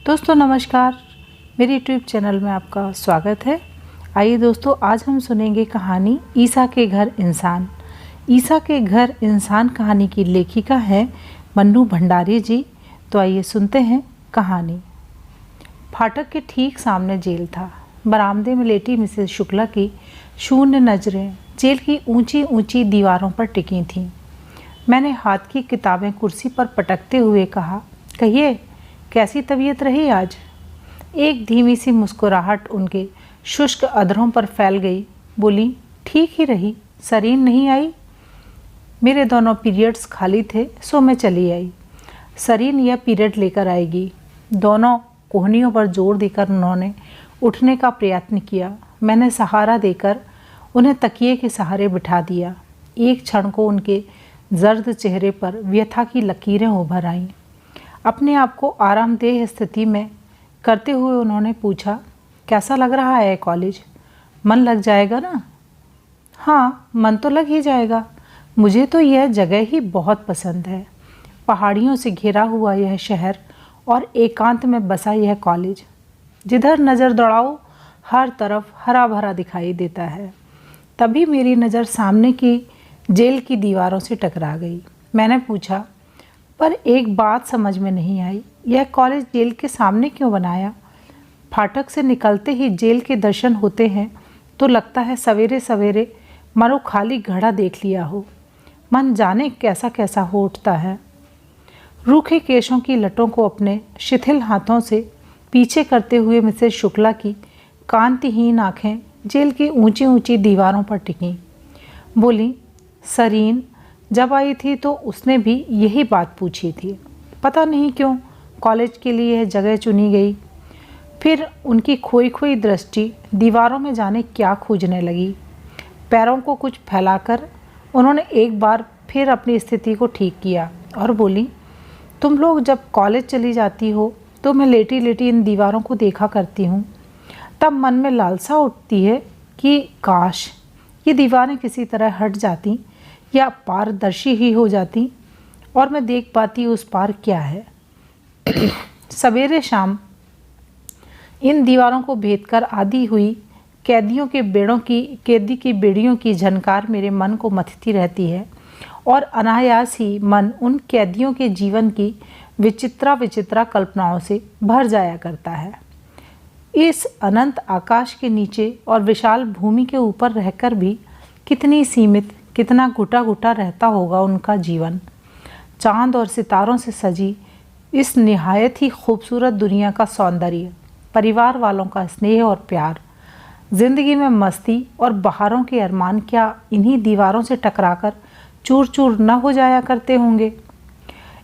दोस्तों नमस्कार, मेरे यूट्यूब चैनल में आपका स्वागत है। आइए दोस्तों, आज हम सुनेंगे कहानी ईसा के घर इंसान। ईसा के घर इंसान कहानी की लेखिका है मन्नू भंडारी जी। तो आइए सुनते हैं कहानी। फाटक के ठीक सामने जेल था। बरामदे में लेटी मिसेस शुक्ला की शून्य नज़रें जेल की ऊंची ऊंची दीवारों पर टिकी थीं। मैंने हाथ की किताबें कुर्सी पर पटकते हुए कहा, कहिए कैसी तबीयत रही आज? एक धीमी सी मुस्कुराहट उनके शुष्क अधरों पर फैल गई। बोली, ठीक ही रही, सरीन नहीं आई। मेरे दोनों पीरियड्स खाली थे, सो मैं चली आई। सरीन यह पीरियड लेकर आएगी। दोनों कोहनियों पर जोर देकर उन्होंने उठने का प्रयत्न किया। मैंने सहारा देकर उन्हें तकिए के सहारे बिठा दिया। एक क्षण को उनके जर्द चेहरे पर व्यथा की लकीरें उभर आईं। अपने आप को आरामदेह स्थिति में करते हुए उन्होंने पूछा, कैसा लग रहा है कॉलेज? मन लग जाएगा ना? हाँ, मन तो लग ही जाएगा। मुझे तो यह जगह ही बहुत पसंद है। पहाड़ियों से घिरा हुआ यह शहर और एकांत में बसा यह कॉलेज। जिधर नज़र दौड़ाओ हर तरफ हरा भरा दिखाई देता है। तभी मेरी नज़र सामने की जेल की दीवारों से टकरा गई। मैंने पूछा, पर एक बात समझ में नहीं आई, यह कॉलेज जेल के सामने क्यों बनाया? फाटक से निकलते ही जेल के दर्शन होते हैं तो लगता है सवेरे सवेरे मानो खाली घड़ा देख लिया हो। मन जाने कैसा कैसा हो उठता है। रूखे केशों की लटों को अपने शिथिल हाथों से पीछे करते हुए मिसेस शुक्ला की कांतिहीन आँखें जेल की ऊंची ऊंची दीवारों पर टिकीं। बोली, सरीन जब आई थी तो उसने भी यही बात पूछी थी। पता नहीं क्यों कॉलेज के लिए यह जगह चुनी गई। फिर उनकी खोई खोई दृष्टि दीवारों में जाने क्या खोजने लगी। पैरों को कुछ फैलाकर उन्होंने एक बार फिर अपनी स्थिति को ठीक किया और बोली, तुम लोग जब कॉलेज चली जाती हो तो मैं लेटी लेटी इन दीवारों को देखा करती हूँ। तब मन में लालसा उठती है कि काश ये दीवारें किसी तरह हट जाती या पारदर्शी ही हो जाती और मैं देख पाती उस पार क्या है। सवेरे शाम इन दीवारों को भेदकर आधी हुई कैदी की बेड़ियों की झनकार मेरे मन को मथती रहती है और अनायास ही मन उन कैदियों के जीवन की विचित्रा कल्पनाओं से भर जाया करता है। इस अनंत आकाश के नीचे और विशाल भूमि के ऊपर रहकर भी कितनी सीमित, कितना घुटा घुटा रहता होगा उनका जीवन। चांद और सितारों से सजी इस निहायत ही खूबसूरत दुनिया का सौंदर्य, परिवार वालों का स्नेह और प्यार, जिंदगी में मस्ती और बहारों के अरमान क्या इन्हीं दीवारों से टकराकर चूर चूर न हो जाया करते होंगे?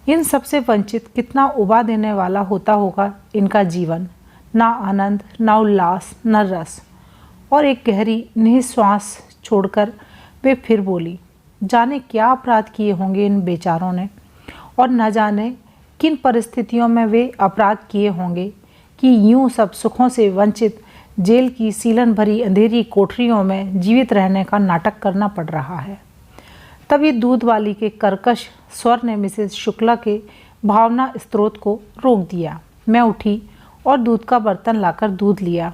इन सबसे वंचित कितना उबा देने वाला होता होगा इनका जीवन। ना आनंद, ना उल्लास, न रस। और एक गहरी निःश्वास छोड़कर वे फिर बोली, जाने क्या अपराध किए होंगे इन बेचारों ने और न जाने किन परिस्थितियों में वे अपराध किए होंगे कि यूं सब सुखों से वंचित जेल की सीलन भरी अंधेरी कोठरियों में जीवित रहने का नाटक करना पड़ रहा है। तभी दूध वाली के कर्कश स्वर ने मिसेस शुक्ला के भावना स्रोत को रोक दिया। मैं उठी और दूध का बर्तन लाकर दूध लिया।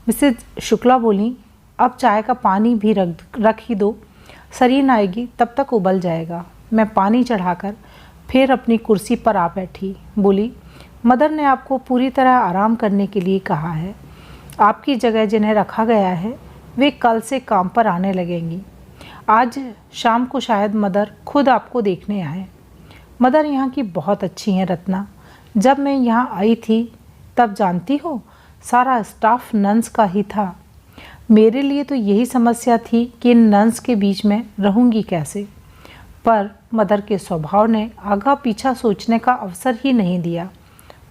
मिसेस शुक्ला बोली, अब चाय का पानी भी रख ही दो, सरीन आएगी तब तक उबल जाएगा। मैं पानी चढ़ाकर फिर अपनी कुर्सी पर आ बैठी। बोली, मदर ने आपको पूरी तरह आराम करने के लिए कहा है। आपकी जगह जिन्हें रखा गया है वे कल से काम पर आने लगेंगी। आज शाम को शायद मदर खुद आपको देखने आए। मदर यहाँ की बहुत अच्छी हैं रत्ना। जब मैं यहाँ आई थी तब जानती हो सारा स्टाफ नन्स का ही था। मेरे लिए तो यही समस्या थी कि इन नन्स के बीच में रहूंगी कैसे, पर मदर के स्वभाव ने आगा पीछा सोचने का अवसर ही नहीं दिया।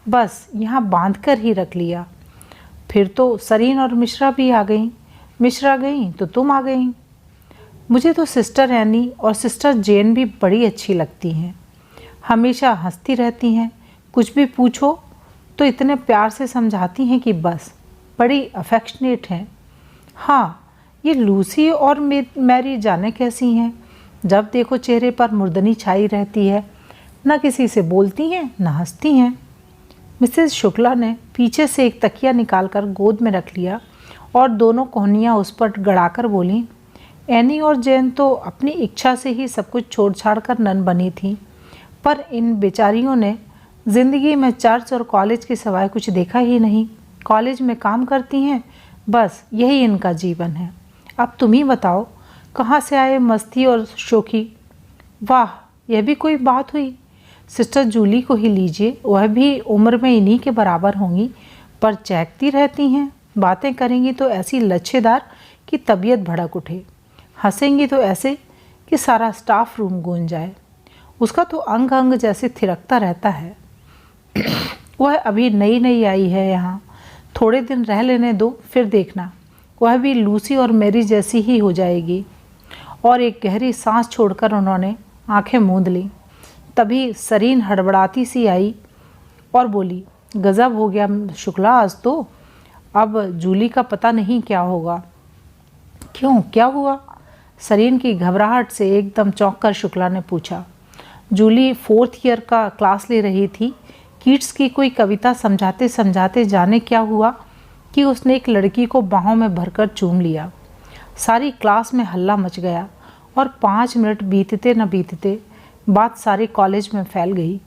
बस यहाँ बांध कर ही रख लिया। फिर तो सरीन और मिश्रा भी आ गईं। मिश्रा गईं तो तुम आ गईं। मुझे तो सिस्टर एनी और सिस्टर जेन भी बड़ी अच्छी लगती हैं। हमेशा हंसती रहती हैं। कुछ भी पूछो तो इतने प्यार से समझाती हैं कि बस, बड़ी अफेक्शनेट हैं। हाँ, ये लूसी और मैरी जाने कैसी हैं। जब देखो चेहरे पर मुर्दनी छाई रहती है। न किसी से बोलती हैं न हंसती हैं। मिसेस शुक्ला ने पीछे से एक तकिया निकालकर गोद में रख लिया और दोनों कोहनियाँ उस पर गड़ाकर बोलीं, एनी और जैन तो अपनी इच्छा से ही सब कुछ छोड़ छाड़ कर नन बनी थी, पर इन बेचारियों ने ज़िंदगी में चर्च और कॉलेज के सिवाय कुछ देखा ही नहीं। कॉलेज में काम करती हैं, बस यही इनका जीवन है। अब तुम ही बताओ, कहाँ से आए मस्ती और शोखी। वाह, यह भी कोई बात हुई। सिस्टर जूली को ही लीजिए, वह भी उम्र में इन्हीं के बराबर होंगी, पर चहकती रहती हैं। बातें करेंगी तो ऐसी लच्छेदार कि तबीयत भड़क उठे, हंसेंगी तो ऐसे कि सारा स्टाफ रूम गूंज जाए। उसका तो अंग अंग जैसे थिरकता रहता है। वह अभी नई नई आई है यहाँ, थोड़े दिन रह लेने दो, फिर देखना वह भी लूसी और मेरी जैसी ही हो जाएगी। और एक गहरी सांस छोड़कर उन्होंने आंखें मूंद लीं। तभी सरीन हड़बड़ाती सी आई और बोली, गज़ब हो गया शुक्ला आज तो। अब जूली का पता नहीं क्या होगा। क्यों, क्या हुआ? सरीन की घबराहट से एकदम चौंक कर शुक्ला ने पूछा। जूली 4th ईयर का क्लास ले रही थी। कीट्स की कोई कविता समझाते समझाते जाने क्या हुआ कि उसने एक लड़की को बाहों में भरकर चूम लिया। सारी क्लास में हल्ला मच गया और 5 मिनट बीतते न बीतते बात सारे कॉलेज में फैल गई।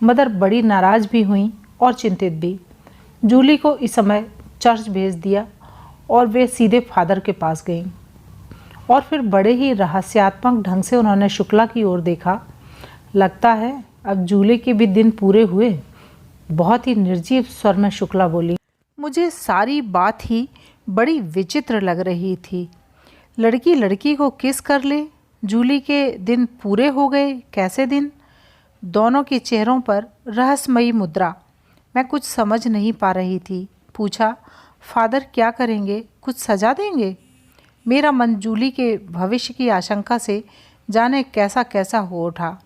मदर बड़ी नाराज़ भी हुई और चिंतित भी। जूली को इस समय चर्च भेज दिया और वे सीधे फादर के पास गईं। और फिर बड़े ही रहस्यात्मक ढंग से उन्होंने शुक्ला की ओर देखा। लगता है अब जूली के भी दिन पूरे हुए। बहुत ही निर्जीव स्वर में शुक्ला बोली, मुझे सारी बात ही बड़ी विचित्र लग रही थी। लड़की लड़की को किस कर ले, जूली के दिन पूरे हो गए। कैसे दिन? दोनों के चेहरों पर रहस्यमयी मुद्रा। मैं कुछ समझ नहीं पा रही थी। पूछा, फादर क्या करेंगे, कुछ सजा देंगे? मेरा मन जूली के भविष्य की आशंका से जाने कैसा कैसा हो उठा।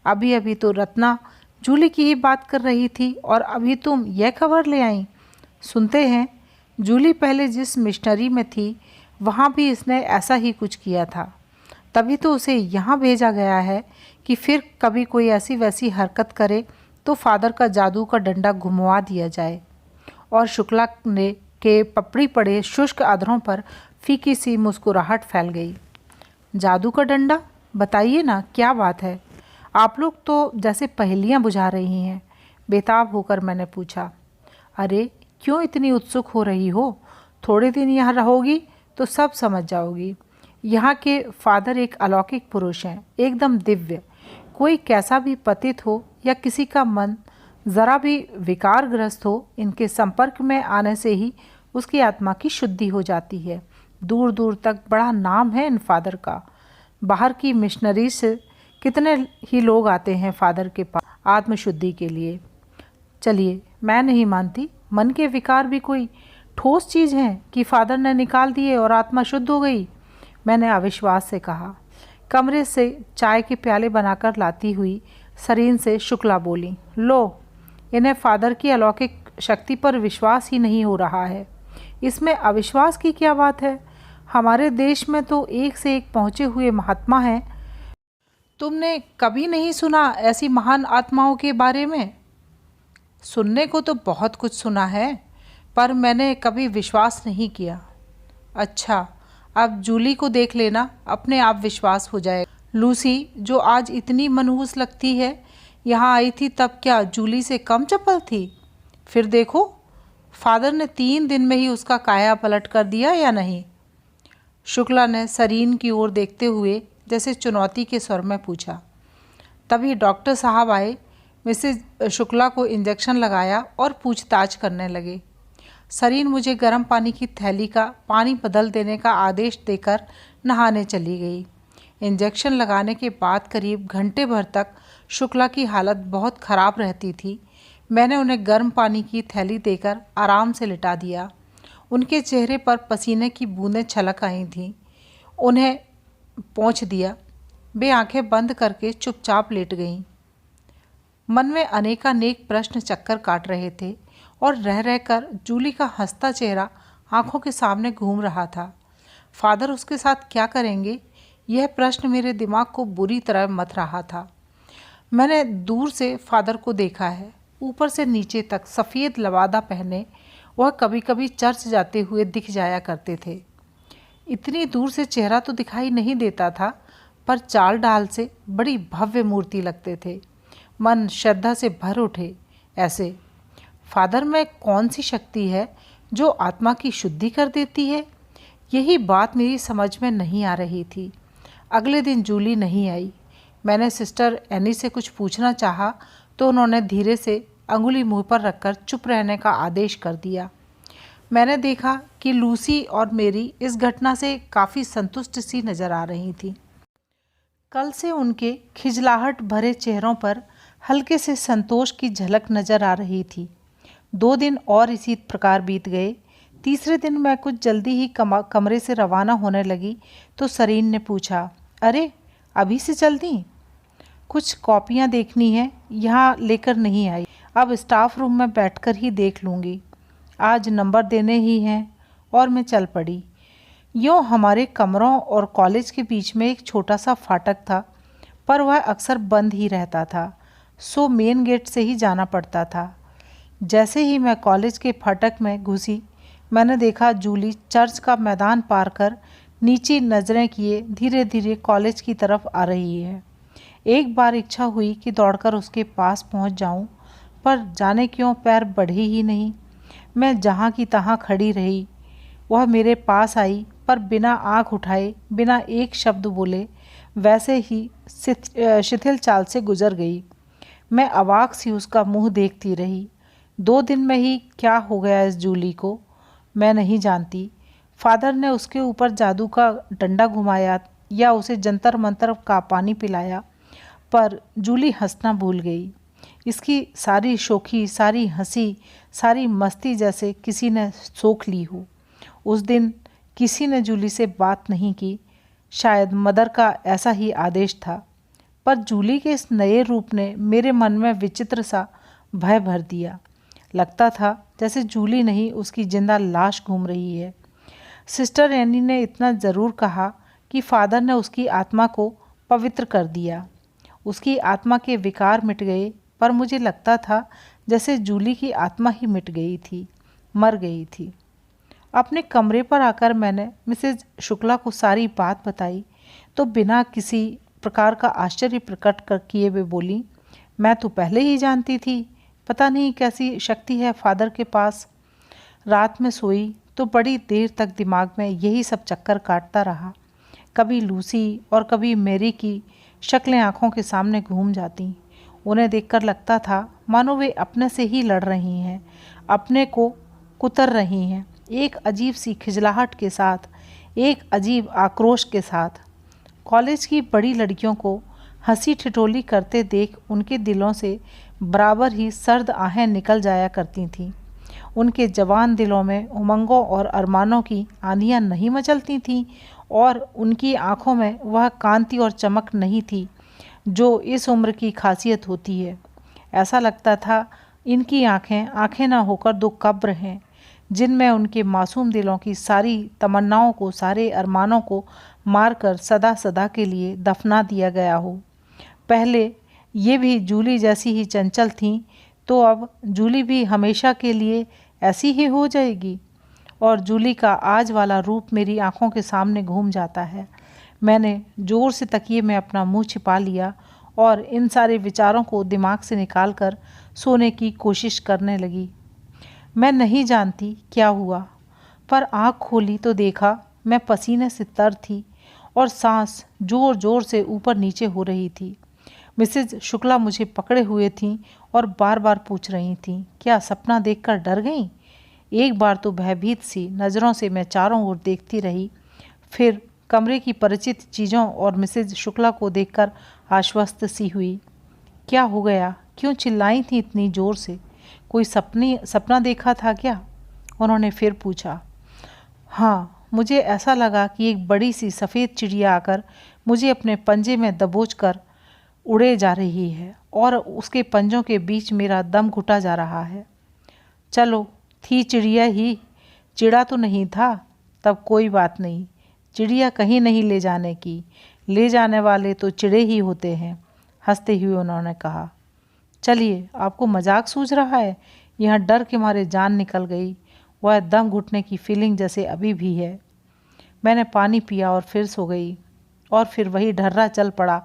अभी अभी तो रत्ना जूली की ही बात कर रही थी और अभी तुम यह खबर ले आई। सुनते हैं जूली पहले जिस मिशनरी में थी वहाँ भी इसने ऐसा ही कुछ किया था। तभी तो उसे यहाँ भेजा गया है कि फिर कभी कोई ऐसी वैसी हरकत करे तो फादर का जादू का डंडा घुमवा दिया जाए। और शुक्ला ने के पपड़ी पड़े शुष्क अधरों पर फीकी सी मुस्कुराहट फैल गई। जादू का डंडा? बताइए ना, क्या बात है? आप लोग तो जैसे पहेलियाँ बुझा रही हैं। बेताब होकर मैंने पूछा। अरे क्यों इतनी उत्सुक हो रही हो? थोड़े दिन यहाँ रहोगी तो सब समझ जाओगी। यहाँ के फादर एक अलौकिक पुरुष हैं, एकदम दिव्य। कोई कैसा भी पतित हो या किसी का मन ज़रा भी विकारग्रस्त हो, इनके संपर्क में आने से ही उसकी आत्मा की शुद्धि हो जाती है। दूर दूर तक बड़ा नाम है इन फादर का। बाहर की मिशनरी से कितने ही लोग आते हैं फादर के पास आत्मशुद्धि के लिए। चलिए, मैं नहीं मानती मन के विकार भी कोई ठोस चीज़ हैं कि फादर ने निकाल दिए और आत्मा शुद्ध हो गई। मैंने अविश्वास से कहा। कमरे से चाय के प्याले बनाकर लाती हुई सरीन से शुक्ला बोली, लो, इन्हें फादर की अलौकिक शक्ति पर विश्वास ही नहीं हो रहा है। इसमें अविश्वास की क्या बात है? हमारे देश में तो एक से एक पहुँचे हुए महात्मा हैं। तुमने कभी नहीं सुना ऐसी महान आत्माओं के बारे में? सुनने को तो बहुत कुछ सुना है, पर मैंने कभी विश्वास नहीं किया। अच्छा, अब जूली को देख लेना, अपने आप विश्वास हो जाएगा। लूसी, जो आज इतनी मनहूस लगती है, यहाँ आई थी तब क्या जूली से कम चपल थी? फिर देखो, फादर ने 3 दिन में ही उसका काया पलट कर दिया या नहीं? शुक्ला ने सरीन की ओर देखते हुए जैसे चुनौती के स्वर में पूछा। तभी डॉक्टर साहब आए, मिसेज शुक्ला को इंजेक्शन लगाया और पूछताछ करने लगे। सरीन मुझे गर्म पानी की थैली का पानी बदल देने का आदेश देकर नहाने चली गई। इंजेक्शन लगाने के बाद करीब घंटे भर तक शुक्ला की हालत बहुत ख़राब रहती थी। मैंने उन्हें गर्म पानी की थैली देकर आराम से लिटा दिया। उनके चेहरे पर पसीने की बूंदें छलक आई थीं। उन्हें पोंछ दिया। वे आंखें बंद करके चुपचाप लेट गईं। मन में अनेकानेक प्रश्न चक्कर काट रहे थे और रह रहकर जूली का हंसता चेहरा आंखों के सामने घूम रहा था। फादर उसके साथ क्या करेंगे, यह प्रश्न मेरे दिमाग को बुरी तरह मथ रहा था। मैंने दूर से फादर को देखा है। ऊपर से नीचे तक सफ़ेद लवादा पहने वह कभी कभी चर्च जाते हुए दिख जाया करते थे। इतनी दूर से चेहरा तो दिखाई नहीं देता था, पर चाल डाल से बड़ी भव्य मूर्ति लगते थे। मन श्रद्धा से भर उठे। ऐसे फादर में कौन सी शक्ति है जो आत्मा की शुद्धि कर देती है? यही बात मेरी समझ में नहीं आ रही थी। अगले दिन जूली नहीं आई। मैंने सिस्टर एनी से कुछ पूछना चाहा तो उन्होंने धीरे से अंगुली मुंह पर रखकर चुप रहने का आदेश कर दिया। मैंने देखा कि लूसी और मेरी इस घटना से काफ़ी संतुष्ट सी नज़र आ रही थी। कल से उनके खिजलाहट भरे चेहरों पर हल्के से संतोष की झलक नज़र आ रही थी। 2 दिन और इसी प्रकार बीत गए। तीसरे दिन मैं कुछ जल्दी ही कमरे से रवाना होने लगी तो सरीन ने पूछा, अरे अभी से चल दी? कुछ कॉपियाँ देखनी है, यहाँ लेकर नहीं आई। अब स्टाफ रूम में बैठकर ही देख लूँगी। आज नंबर देने ही हैं। और मैं चल पड़ी। यूँ हमारे कमरों और कॉलेज के बीच में एक छोटा सा फाटक था, पर वह अक्सर बंद ही रहता था, सो मेन गेट से ही जाना पड़ता था। जैसे ही मैं कॉलेज के फाटक में घुसी, मैंने देखा जूली चर्च का मैदान पार कर नीची नज़रें किए धीरे धीरे कॉलेज की तरफ आ रही है। एक बार इच्छा हुई कि दौड़कर उसके पास पहुंच जाऊं, पर जाने क्यों पैर बढ़े ही नहीं। मैं जहां की तहां खड़ी रही। वह मेरे पास आई, पर बिना आँख उठाए, बिना एक शब्द बोले, वैसे ही शिथिल चाल से गुजर गई। मैं अवाक सी उसका मुंह देखती रही। 2 दिन में ही क्या हो गया इस जूली को, मैं नहीं जानती। फादर ने उसके ऊपर जादू का डंडा घुमाया या उसे जंतर मंतर का पानी पिलाया, पर जूली हंसना भूल गई। इसकी सारी शोखी, सारी हंसी, सारी मस्ती जैसे किसी ने सोख ली हो। उस दिन किसी ने जूली से बात नहीं की। शायद मदर का ऐसा ही आदेश था। पर जूली के इस नए रूप ने मेरे मन में विचित्र सा भय भर दिया। लगता था जैसे जूली नहीं, उसकी जिंदा लाश घूम रही है। सिस्टर एनी ने इतना ज़रूर कहा कि फादर ने उसकी आत्मा को पवित्र कर दिया। उसकी आत्मा के विकार मिट गए, पर मुझे लगता था जैसे जूली की आत्मा ही मिट गई थी, मर गई थी। अपने कमरे पर आकर मैंने मिसेज शुक्ला को सारी बात बताई तो बिना किसी प्रकार का आश्चर्य प्रकट कर किए वे बोली, मैं तो पहले ही जानती थी। पता नहीं कैसी शक्ति है फादर के पास। रात में सोई तो बड़ी देर तक दिमाग में यही सब चक्कर काटता रहा। कभी लूसी और कभी मेरी की शक्लें आंखों के सामने घूम जाती। उन्हें देखकर लगता था मानो वे अपने से ही लड़ रही हैं, अपने को कुतर रही हैं, एक अजीब सी खिजलाहट के साथ, एक अजीब आक्रोश के साथ। कॉलेज की बड़ी लड़कियों को हंसी ठिठोली करते देख उनके दिलों से बराबर ही सर्द आहें निकल जाया करती थीं। उनके जवान दिलों में उमंगों और अरमानों की आंधियां नहीं मचलती थीं, और उनकी आंखों में वह कांति और चमक नहीं थी जो इस उम्र की खासियत होती है। ऐसा लगता था इनकी आंखें आंखें ना होकर 2 कब्र हैं, जिनमें उनके मासूम दिलों की सारी तमन्नाओं को, सारे अरमानों को मारकर सदा सदा के लिए दफना दिया गया हो। पहले ये भी जूली जैसी ही चंचल थीं, तो अब जूली भी हमेशा के लिए ऐसी ही हो जाएगी। और जूली का आज वाला रूप मेरी आंखों के सामने घूम जाता है। मैंने जोर से तकिए में अपना मुंह छिपा लिया और इन सारे विचारों को दिमाग से निकालकर सोने की कोशिश करने लगी। मैं नहीं जानती क्या हुआ, पर आँख खोली तो देखा मैं पसीने से तर थी और सांस जोर जोर से ऊपर नीचे हो रही थी। मिसेज शुक्ला मुझे पकड़े हुए थीं और बार बार पूछ रही थीं, क्या सपना देखकर डर गईं? एक बार तो भयभीत सी नज़रों से मैं चारों ओर देखती रही, फिर कमरे की परिचित चीज़ों और मिसेज शुक्ला को देखकर आश्वस्त सी हुई। क्या हो गया? क्यों चिल्लाई थी इतनी ज़ोर से? कोई सपना देखा था क्या? उन्होंने फिर पूछा। हाँ, मुझे ऐसा लगा कि एक बड़ी सी सफ़ेद चिड़िया आकर मुझे अपने पंजे में दबोच कर उड़े जा रही है और उसके पंजों के बीच मेरा दम घुटा जा रहा है। चलो, थी चिड़िया ही, चिड़ा तो नहीं था। तब कोई बात नहीं, चिड़िया कहीं नहीं ले जाने की, ले जाने वाले तो चिड़े ही होते हैं, हंसते हुए उन्होंने कहा। चलिए, आपको मजाक सूझ रहा है? यहाँ डर के मारे जान निकल गई। वह दम घुटने की फीलिंग जैसे अभी भी है। मैंने पानी पिया और फिर सो गई। और फिर वही ढर्रा चल पड़ा।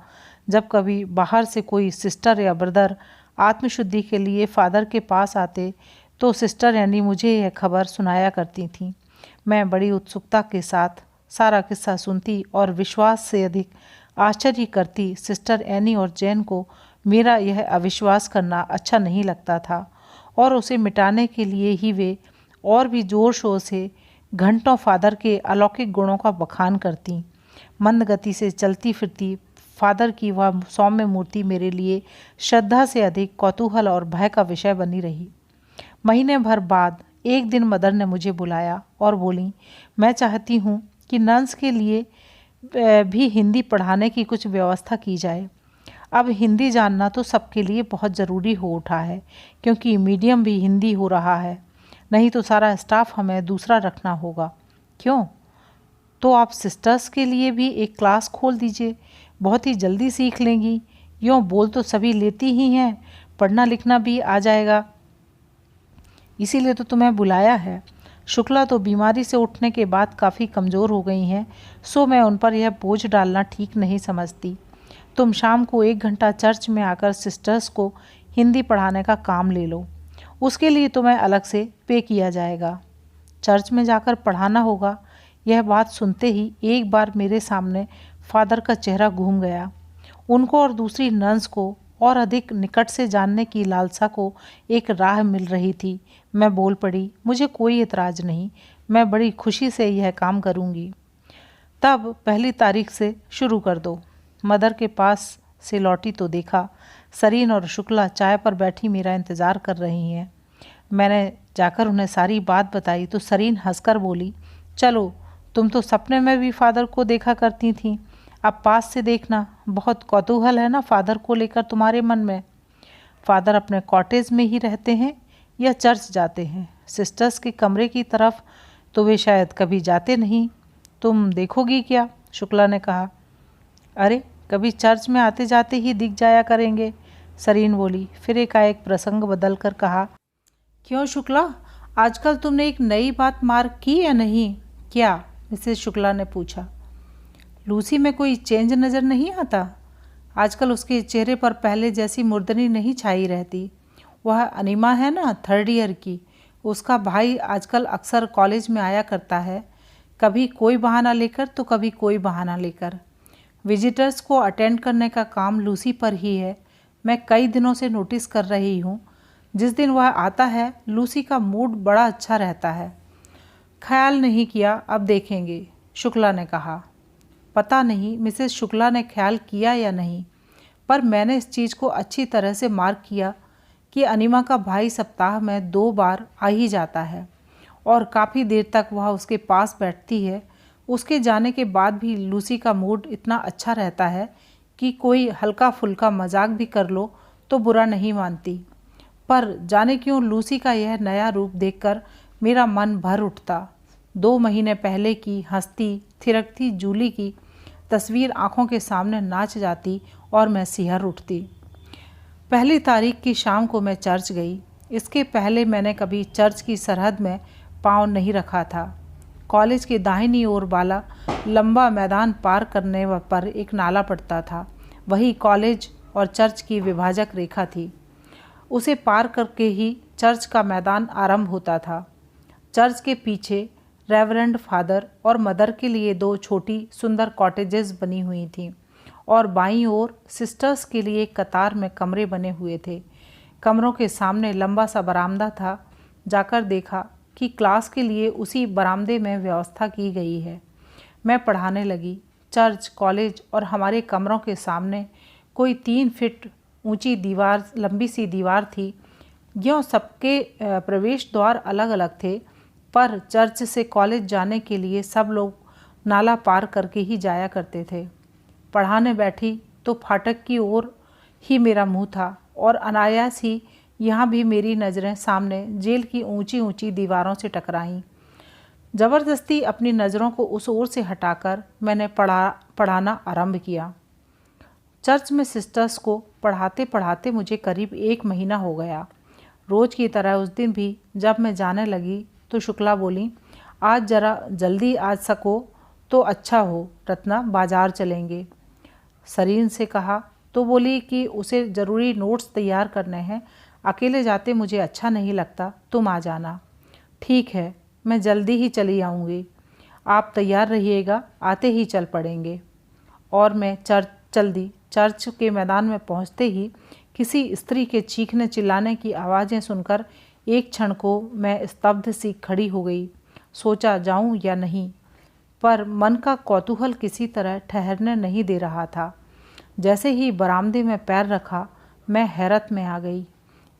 जब कभी बाहर से कोई सिस्टर या ब्रदर आत्मशुद्धि के लिए फादर के पास आते तो सिस्टर यानी मुझे यह खबर सुनाया करती थीं। मैं बड़ी उत्सुकता के साथ सारा किस्सा सुनती और विश्वास से अधिक आश्चर्य करती। सिस्टर एनी और जैन को मेरा यह अविश्वास करना अच्छा नहीं लगता था और उसे मिटाने के लिए ही वे और भी ज़ोर शोर से घंटों फादर के अलौकिक गुणों का बखान करती। मंद गति से चलती फिरती फादर की वह सौम्य मूर्ति मेरे लिए श्रद्धा से अधिक कौतूहल और भय का विषय बनी रही। महीने भर बाद एक दिन मदर ने मुझे बुलाया और बोली, मैं चाहती हूँ कि नन्स के लिए भी हिंदी पढ़ाने की कुछ व्यवस्था की जाए। अब हिंदी जानना तो सबके लिए बहुत ज़रूरी हो उठा है, क्योंकि मीडियम भी हिंदी हो रहा है। नहीं तो सारा स्टाफ हमें दूसरा रखना होगा। क्यों? तो आप सिस्टर्स के लिए भी एक क्लास खोल दीजिए, बहुत ही जल्दी सीख लेंगी। यूँ बोल तो सभी लेती ही हैं, पढ़ना लिखना भी आ जाएगा, इसीलिए तो तुम्हें बुलाया है। शुक्ला तो बीमारी से उठने के बाद काफ़ी कमज़ोर हो गई हैं, सो मैं उन पर यह बोझ डालना ठीक नहीं समझती। तुम शाम को 1 घंटा चर्च में आकर सिस्टर्स को हिंदी पढ़ाने का काम ले लो। उसके लिए तुम्हें अलग से पे किया जाएगा। चर्च में जाकर पढ़ाना होगा। यह बात सुनते ही एक बार मेरे सामने फादर का चेहरा घूम गया। उनको और दूसरी नन्स को और अधिक निकट से जानने की लालसा को एक राह मिल रही थी। मैं बोल पड़ी, मुझे कोई एतराज़ नहीं, मैं बड़ी खुशी से यह काम करूँगी। तब 1 तारीख से शुरू कर दो। मदर के पास से लौटी तो देखा सरीन और शुक्ला चाय पर बैठी मेरा इंतज़ार कर रही हैं। मैंने जाकर उन्हें सारी बात बताई तो सरीन हंसकर बोली, चलो, तुम तो सपने में भी फादर को देखा करती थीं, अब पास से देखना। बहुत कौतूहल है ना फादर को लेकर तुम्हारे मन में? फादर अपने कॉटेज में ही रहते हैं या चर्च जाते हैं? सिस्टर्स के कमरे की तरफ तो वे शायद कभी जाते नहीं। तुम देखोगी क्या? शुक्ला ने कहा। अरे, कभी चर्च में आते जाते ही दिख जाया करेंगे, सरीन बोली। फिर एकाएक प्रसंग बदल कर कहा, क्यों शुक्ला, आजकल तुमने एक नई बात मार्क की या नहीं? क्या? मिसेस शुक्ला ने पूछा। लूसी में कोई चेंज नज़र नहीं आता? आजकल उसके चेहरे पर पहले जैसी मुर्दनी नहीं छाई रहती। वह अनिमा है ना, 3rd ईयर की, उसका भाई आजकल अक्सर कॉलेज में आया करता है, कभी कोई बहाना लेकर तो कभी कोई बहाना लेकर। विजिटर्स को अटेंड करने का काम लूसी पर ही है। मैं कई दिनों से नोटिस कर रही हूँ, जिस दिन वह आता है लूसी का मूड बड़ा अच्छा रहता है। ख्याल नहीं किया, अब देखेंगे, शुक्ला ने कहा। पता नहीं मिसेस शुक्ला ने ख्याल किया या नहीं, पर मैंने इस चीज़ को अच्छी तरह से मार्क किया कि अनिमा का भाई सप्ताह में 2 बार आ ही जाता है और काफ़ी देर तक वह उसके पास बैठती है। उसके जाने के बाद भी लूसी का मूड इतना अच्छा रहता है कि कोई हल्का फुल्का मजाक भी कर लो तो बुरा नहीं मानती। पर जाने क्यों लूसी का यह नया रूप देखकर मेरा मन भर उठता। 2 महीने पहले की हंसती थिरकती जूली की तस्वीर आंखों के सामने नाच जाती और मैं सिहर उठती। 1 तारीख की शाम को मैं चर्च गई। इसके पहले मैंने कभी चर्च की सरहद में पाँव नहीं रखा था। कॉलेज के दाहिनी ओर वाला लंबा मैदान पार करने पर एक नाला पड़ता था। वही कॉलेज और चर्च की विभाजक रेखा थी। उसे पार करके ही चर्च का मैदान आरंभ होता था। चर्च के पीछे रेवरेंड फादर और मदर के लिए 2 छोटी सुंदर कॉटेजेस बनी हुई थीं और बाईं ओर सिस्टर्स के लिए कतार में कमरे बने हुए थे। कमरों के सामने लंबा सा बरामदा था। जाकर देखा कि क्लास के लिए उसी बरामदे में व्यवस्था की गई है। मैं पढ़ाने लगी। चर्च, कॉलेज और हमारे कमरों के सामने कोई 3 फीट ऊंची दीवार, लंबी सी दीवार थी। यों सबके प्रवेश द्वार अलग अलग थे, पर चर्च से कॉलेज जाने के लिए सब लोग नाला पार करके ही जाया करते थे। पढ़ाने बैठी तो फाटक की ओर ही मेरा मुंह था और अनायास ही यहाँ भी मेरी नज़रें सामने जेल की ऊंची ऊंची दीवारों से टकराईं। ज़बरदस्ती अपनी नज़रों को उस ओर से हटाकर मैंने पढ़ाना आरंभ किया। चर्च में सिस्टर्स को पढ़ाते पढ़ाते मुझे करीब 1 महीना हो गया। रोज़ की तरह उस दिन भी जब मैं जाने लगी तो शुक्ला बोली, आज ज़रा जल्दी आ सको तो अच्छा हो रत्ना, बाज़ार चलेंगे। सरीन से कहा तो बोली कि उसे ज़रूरी नोट्स तैयार करने हैं, अकेले जाते मुझे अच्छा नहीं लगता, तुम आ जाना। ठीक है, मैं जल्दी ही चली आऊँगी, आप तैयार रहिएगा, आते ही चल पड़ेंगे। और मैं चल दी। चर्च के मैदान में पहुँचते ही किसी स्त्री के चीखने चिल्लाने की आवाज़ें सुनकर एक क्षण को मैं स्तब्ध सी खड़ी हो गई। सोचा जाऊं या नहीं, पर मन का कौतूहल किसी तरह ठहरने नहीं दे रहा था। जैसे ही बरामदे में पैर रखा मैं हैरत में आ गई।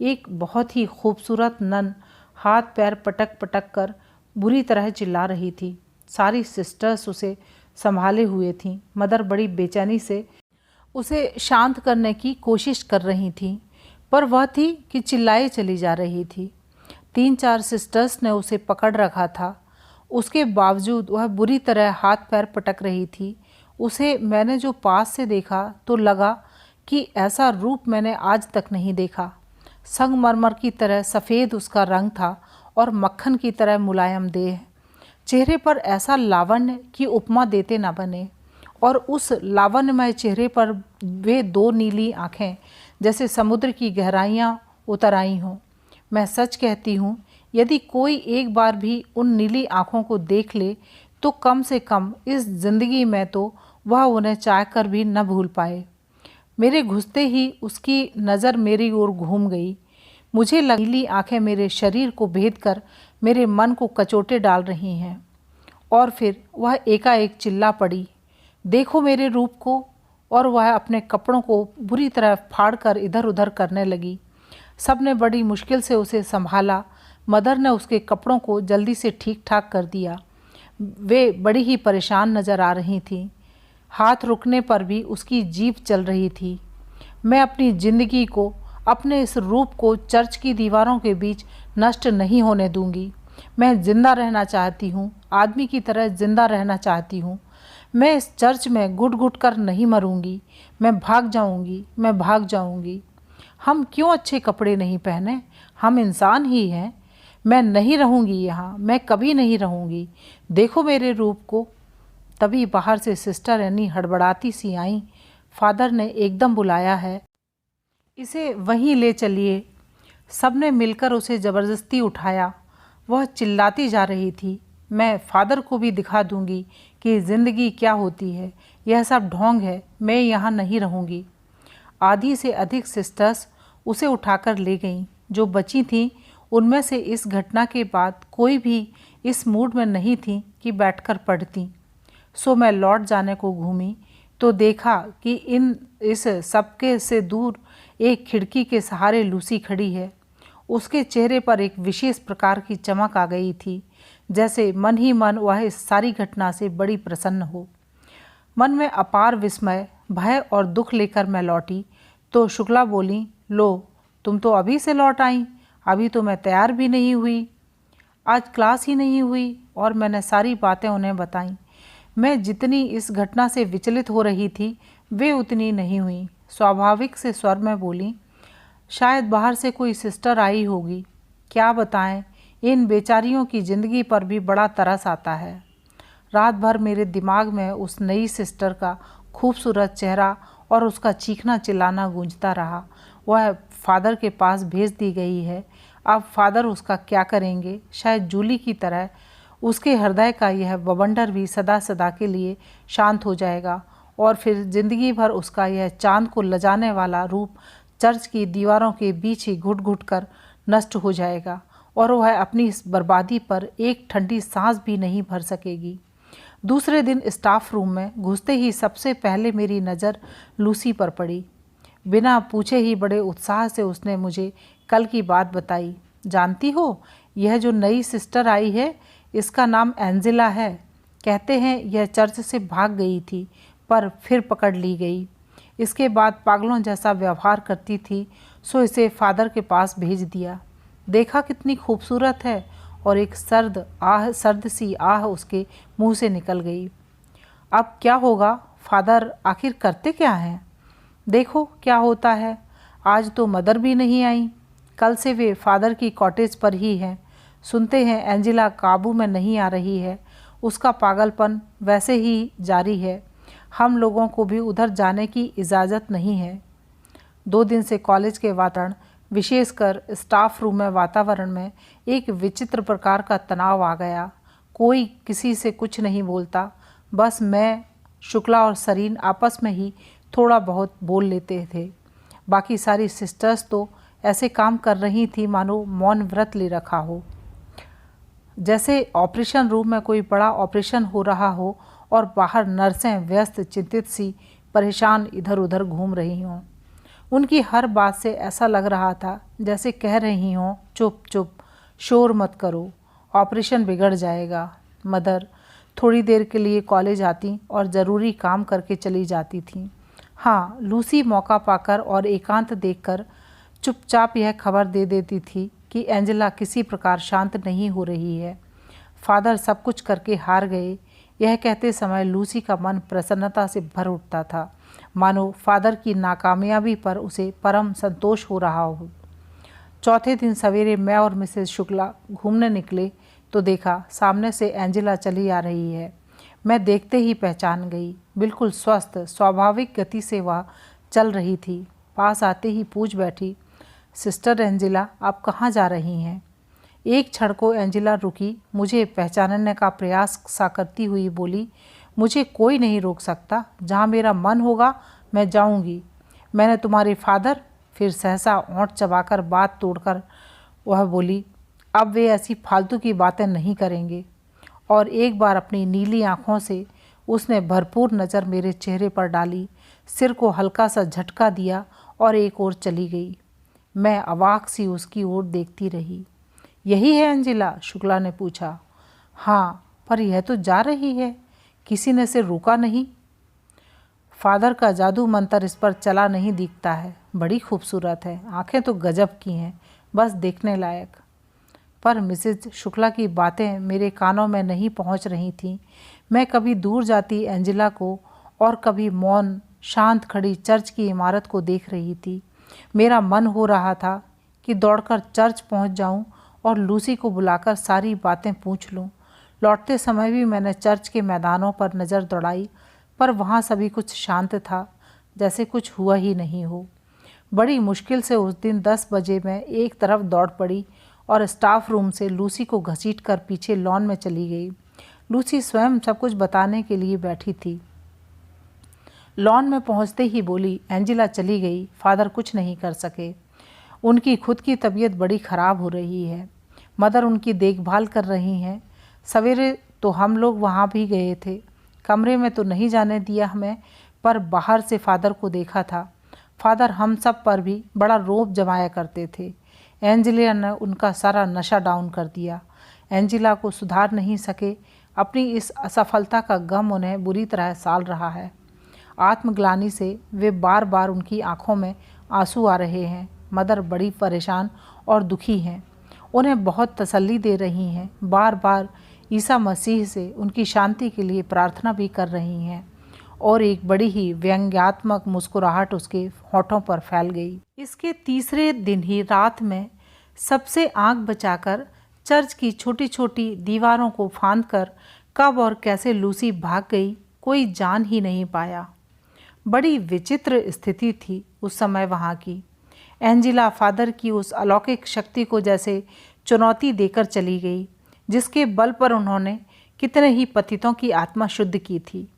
एक बहुत ही खूबसूरत नन हाथ पैर पटक पटक कर बुरी तरह चिल्ला रही थी। सारी सिस्टर्स उसे संभाले हुए थीं। मदर बड़ी बेचैनी से उसे शांत करने की कोशिश कर रही थीं, पर वह थी कि चिल्लाए चली जा रही थी। 3-4 सिस्टर्स ने उसे पकड़ रखा था, उसके बावजूद वह बुरी तरह हाथ पैर पटक रही थी। उसे मैंने जो पास से देखा तो लगा कि ऐसा रूप मैंने आज तक नहीं देखा। संगमरमर की तरह सफ़ेद उसका रंग था और मक्खन की तरह मुलायम देह। चेहरे पर ऐसा लावण्य की उपमा देते न बने, और उस लावण्यमय चेहरे पर वे 2 नीली आँखें जैसे समुद्र की गहराइयाँ उतर आई हों। मैं सच कहती हूँ, यदि कोई एक बार भी उन नीली आँखों को देख ले तो कम से कम इस जिंदगी में तो वह उन्हें चाह कर भी न भूल पाए। मेरे घुसते ही उसकी नज़र मेरी ओर घूम गई। मुझे नीली आँखें मेरे शरीर को भेद कर मेरे मन को कचोटे डाल रही हैं। और फिर वह एकाएक चिल्ला पड़ी, देखो मेरे रूप को। और वह अपने कपड़ों को बुरी तरह फाड़ कर इधर उधर करने लगी। सबने बड़ी मुश्किल से उसे संभाला। मदर ने उसके कपड़ों को जल्दी से ठीक ठाक कर दिया। वे बड़ी ही परेशान नज़र आ रही थीं। हाथ रुकने पर भी उसकी जीभ चल रही थी। मैं अपनी ज़िंदगी को, अपने इस रूप को चर्च की दीवारों के बीच नष्ट नहीं होने दूंगी। मैं जिंदा रहना चाहती हूँ, आदमी की तरह जिंदा रहना चाहती हूँ। मैं इस चर्च में घुट घुट कर नहीं मरूंगी। मैं भाग जाऊंगी, मैं भाग जाऊंगी। हम क्यों अच्छे कपड़े नहीं पहने? हम इंसान ही हैं। मैं नहीं रहूंगी यहाँ, मैं कभी नहीं रहूंगी। देखो मेरे रूप को। तभी बाहर से सिस्टर एनी हड़बड़ाती सी आई, फादर ने एकदम बुलाया है, इसे वहीं ले चलिए। सबने मिलकर उसे ज़बरदस्ती उठाया। वह चिल्लाती जा रही थी, मैं फादर को भी दिखा दूंगी कि ज़िंदगी क्या होती है। यह सब ढोंग है, मैं यहाँ नहीं रहूँगी। आधी से अधिक सिस्टर्स उसे उठाकर ले गईं। जो बची थीं उनमें से इस घटना के बाद कोई भी इस मूड में नहीं थी कि बैठकर पढ़ती। सो मैं लौट जाने को घूमी तो देखा कि इस सबके से दूर एक खिड़की के सहारे लूसी खड़ी है। उसके चेहरे पर एक विशेष प्रकार की चमक आ गई थी, जैसे मन ही मन वह इस सारी घटना से बड़ी प्रसन्न हो। मन में अपार विस्मय, भय और दुख लेकर मैं लौटी तो शुक्ला बोली, लो तुम तो अभी से लौट आई, अभी तो मैं तैयार भी नहीं हुई, आज क्लास ही नहीं हुई। और मैंने सारी बातें उन्हें बताईं। मैं जितनी इस घटना से विचलित हो रही थी वे उतनी नहीं हुई। स्वाभाविक से स्वर में बोली, शायद बाहर से कोई सिस्टर आई होगी। क्या बताएं, इन बेचारियों की ज़िंदगी पर भी बड़ा तरस आता है। रात भर मेरे दिमाग में उस नई सिस्टर का खूबसूरत चेहरा और उसका चीखना चिल्लाना गूंजता रहा। वह फादर के पास भेज दी गई है। अब फादर उसका क्या करेंगे? शायद जूली की तरह उसके हृदय का यह बवंडर भी सदा सदा के लिए शांत हो जाएगा और फिर जिंदगी भर उसका यह चांद को लजाने वाला रूप चर्च की दीवारों के बीच ही घुट घुट कर नष्ट हो जाएगा और वह अपनी इस बर्बादी पर एक ठंडी सांस भी नहीं भर सकेगी। दूसरे दिन स्टाफ रूम में घुसते ही सबसे पहले मेरी नज़र लूसी पर पड़ी। बिना पूछे ही बड़े उत्साह से उसने मुझे कल की बात बताई। जानती हो, यह जो नई सिस्टर आई है इसका नाम एंजेला है। कहते हैं यह चर्च से भाग गई थी पर फिर पकड़ ली गई। इसके बाद पागलों जैसा व्यवहार करती थी, सो इसे फादर के पास भेज दिया। देखा कितनी खूबसूरत है। और एक सर्द सी आह उसके मुंह से निकल गई। अब क्या होगा? फादर आखिर करते क्या हैं? देखो क्या होता है, आज तो मदर भी नहीं आई। कल से वे फादर की कॉटेज पर ही हैं। सुनते हैं एंजेला काबू में नहीं आ रही है, उसका पागलपन वैसे ही जारी है। हम लोगों को भी उधर जाने की इजाज़त नहीं है। 2 दिन से कॉलेज के वातावरण, विशेषकर स्टाफ रूम में वातावरण में एक विचित्र प्रकार का तनाव आ गया। कोई किसी से कुछ नहीं बोलता, बस मैं, शुक्ला और सरीन आपस में ही थोड़ा बहुत बोल लेते थे। बाकी सारी सिस्टर्स तो ऐसे काम कर रही थी मानो मौन व्रत ले रखा हो, जैसे ऑपरेशन रूम में कोई बड़ा ऑपरेशन हो रहा हो और बाहर नर्सें व्यस्त, चिंतित सी, परेशान इधर उधर घूम रही हों। उनकी हर बात से ऐसा लग रहा था जैसे कह रही हों, चुप चुप, शोर मत करो, ऑपरेशन बिगड़ जाएगा। मदर थोड़ी देर के लिए कॉलेज आती और ज़रूरी काम करके चली जाती थीं। हाँ, लूसी मौका पाकर और एकांत देखकर चुपचाप यह खबर दे देती थी कि एंजेला किसी प्रकार शांत नहीं हो रही है। फादर सब कुछ करके हार गए। यह कहते समय लूसी का मन प्रसन्नता से भर उठता था, मानो फादर की नाकामयाबी पर उसे परम संतोष हो रहा हो। चौथे दिन सवेरे मैं और मिसेस शुक्ला घूमने निकले तो देखा सामने से एंजेला चली आ रही है। मैं देखते ही पहचान गई। बिल्कुल स्वस्थ, स्वाभाविक गति से वह चल रही थी। पास आते ही पूछ बैठी, सिस्टर एंजेला, आप कहाँ जा रही हैं? एक क्षण को एंजेला रुकी, मुझे पहचानने का प्रयास सा करती हुई बोली, मुझे कोई नहीं रोक सकता, जहाँ मेरा मन होगा मैं जाऊँगी। मैंने तुम्हारे फादर। फिर सहसा ओंठ चबाकर बात तोड़कर वह बोली, अब वे ऐसी फालतू की बातें नहीं करेंगे। और एक बार अपनी नीली आँखों से उसने भरपूर नज़र मेरे चेहरे पर डाली, सिर को हल्का सा झटका दिया और एक ओर चली गई। मैं अवाक सी उसकी ओर देखती रही। यही है एंजेला? शुक्ला ने पूछा। हाँ, पर यह तो जा रही है, किसी ने इसे रोका नहीं। फादर का जादू मंत्र इस पर चला नहीं दिखता है। बड़ी खूबसूरत है, आंखें तो गजब की हैं, बस देखने लायक। पर मिसेज शुक्ला की बातें मेरे कानों में नहीं पहुंच रही थीं। मैं कभी दूर जाती एंजेला को और कभी मौन शांत खड़ी चर्च की इमारत को देख रही थी। मेरा मन हो रहा था कि दौड़कर चर्च पहुंच जाऊं और लूसी को बुलाकर सारी बातें पूछ लूं। लौटते समय भी मैंने चर्च के मैदानों पर नज़र दौड़ाई, पर वहाँ सभी कुछ शांत था, जैसे कुछ हुआ ही नहीं हो। बड़ी मुश्किल से उस दिन 10 बजे मैं एक तरफ दौड़ पड़ी और स्टाफ रूम से लूसी को घसीटकर पीछे लॉन में चली गई। लूसी स्वयं सब कुछ बताने के लिए बैठी थी। लॉन में पहुंचते ही बोली, एंजेला चली गई, फादर कुछ नहीं कर सके। उनकी खुद की तबीयत बड़ी ख़राब हो रही है। मदर उनकी देखभाल कर रही हैं। सवेरे तो हम लोग वहाँ भी गए थे। कमरे में तो नहीं जाने दिया हमें, पर बाहर से फादर को देखा था। फादर हम सब पर भी बड़ा रौब जमाया करते थे। एंजेला ने उनका सारा नशा डाउन कर दिया। एंजेला को सुधार नहीं सके। अपनी इस असफलता का गम उन्हें बुरी तरह साल रहा है। आत्मग्लानि से वे बार बार उनकी आंखों में आंसू आ रहे हैं। मदर बड़ी परेशान और दुखी हैं। उन्हें बहुत तसल्ली दे रही हैं। बार बार ईसा मसीह से उनकी शांति के लिए प्रार्थना भी कर रही हैं। और एक बड़ी ही व्यंग्यात्मक मुस्कुराहट उसके होठों पर फैल गई। इसके तीसरे दिन ही रात में सबसे आंख बचाकर चर्च की छोटी छोटी दीवारों को फांदकर कब और कैसे लूसी भाग गई, कोई जान ही नहीं पाया। बड़ी विचित्र स्थिति थी उस समय वहाँ की। एंजेला फादर की उस अलौकिक शक्ति को जैसे चुनौती देकर चली गई, जिसके बल पर उन्होंने कितने ही पतितों की आत्मा शुद्ध की थी।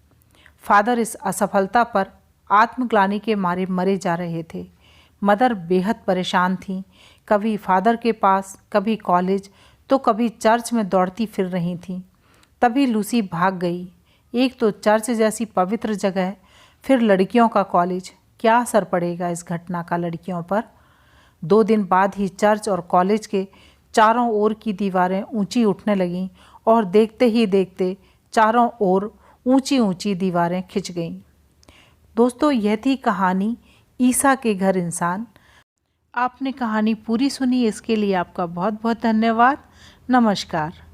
फादर इस असफलता पर आत्मग्लानि के मारे मरे जा रहे थे। मदर बेहद परेशान थीं। कभी फादर के पास, कभी कॉलेज, तो कभी चर्च में दौड़ती फिर रही थीं। तभी लूसी भाग गई। एक तो चर्च जैसी पवित्र जगह, फिर लड़कियों का कॉलेज। क्या असर पड़ेगा इस घटना का लड़कियों पर? 2 दिन बाद ही चर्च और कॉलेज के चारों ओर की दीवारें ऊंची उठने लगीं और देखते ही देखते चारों ओर ऊंची ऊंची दीवारें खिंच गईं। दोस्तों, यह थी कहानी ईसा के घर इंसान। आपने कहानी पूरी सुनी, इसके लिए आपका बहुत बहुत धन्यवाद। नमस्कार।